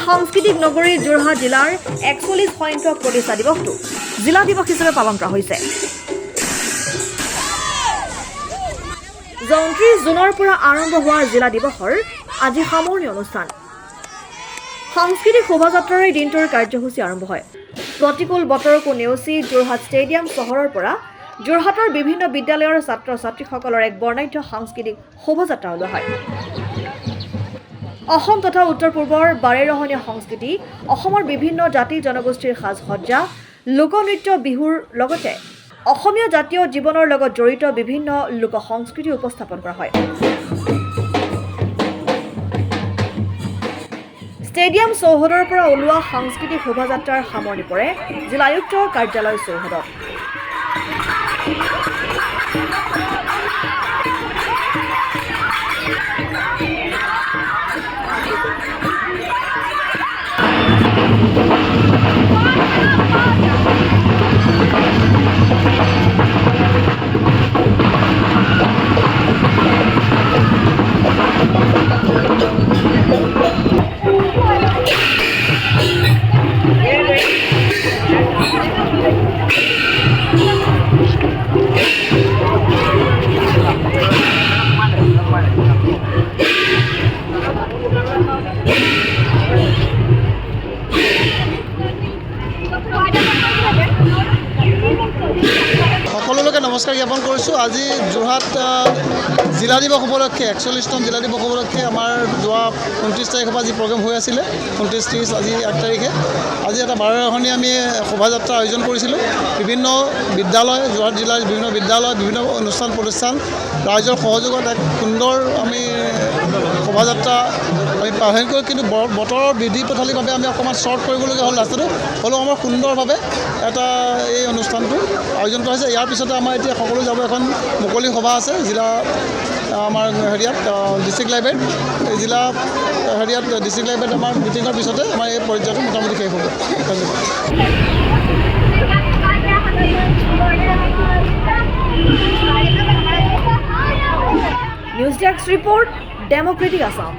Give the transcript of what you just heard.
সাংস্কৃতিক নগৰী যোৰহাট জিলাৰ 41 সংখ্যক প্ৰতিষ্ঠা দিৱসটো জিলা দিৱস হিচাপে পালন কৰা হৈছে। 29 জুনৰ পৰা আৰম্ভ হোৱা জিলা দিৱসৰ আজি সামৰণি অনুষ্ঠান। সাংস্কৃতিক শোভাযাত্ৰাৰে দিনটোৰ কাৰ্যসূচী আৰম্ভ হয়। প্ৰতিকূল বতৰকো নেওচি যোৰহাট ষ্টেডিয়াম চহৰৰ পৰা যোৰহাটৰ বিভিন্ন বিদ্যালয়ৰ ছাত্ৰ ছাত্ৰীসকলৰ এক বৰ্ণাঢ্য সাংস্কৃতিক শোভাযাত্ৰা ওলোৱা হয়। অসম তথা উত্তৰ পূৰ্বৰ বাৰেৰহণীয়া সংস্কৃতি, অসমৰ বিভিন্ন জাতি জনগোষ্ঠীৰ সাজ সজ্জা, লোকনৃত্য, বিহুৰ লগতে অসমীয়া জাতীয় জীৱনৰ লগত জড়িত বিভিন্ন লোক সংস্কৃতি উপস্থাপন কৰা হয়। ষ্টেডিয়াম চৌহদৰ পৰা ওলোৱা সাংস্কৃতিক শোভাযাত্ৰাৰ সামৰণি পৰে জিলা আয়ুক্ত কাৰ্যালয় চৌহদত। সকলোকে নমস্কাৰ জ্ঞাপন কৰিছোঁ। আজি যোৰহাট জিলা দিৱস উপলক্ষে 41তম জিলা দিৱস উপলক্ষে আমাৰ যোৱা 29 তাৰিখৰ পৰা যি প্ৰগ্ৰেম হৈ আছিলে 29, 30 আজি 1 তাৰিখে আজি এটা বাৰেৰহণীয়া আমি শোভাযাত্ৰা আয়োজন কৰিছিলোঁ। বিভিন্ন বিদ্যালয়, যোৰহাট জিলাৰ বিভিন্ন বিদ্যালয়, বিভিন্ন অনুষ্ঠান প্ৰতিষ্ঠান ৰাইজৰ সহযোগত এক সুন্দৰ আমি শোভাযাত্ৰা আমি পালন কৰোঁ। কিন্তু বতৰৰ বিধি পথালিৰ বাবে আমি অকণমান শ্বৰ্ট কৰিবলগীয়া হ'ল ৰাস্তাটো, হ'লেও আমাৰ সুন্দৰভাৱে এটা এই অনুষ্ঠানটো আয়োজন কৰা হৈছে। ইয়াৰ পিছতে আমাৰ এতিয়া সকলো যাব এখন মুকলি সভা আছে জিলা আমাৰ ডিষ্ট্ৰিক্ট লাইব্ৰেৰীত। এই জিলা ডিষ্ট্ৰিক্ট লাইব্ৰেৰীত আমাৰ মিটিঙৰ পিছতে আমাৰ এই পৰ্যায়টো মোটামুটি শেষ হ'ব। ধন্যবাদ। News desk report, Democratic Assam.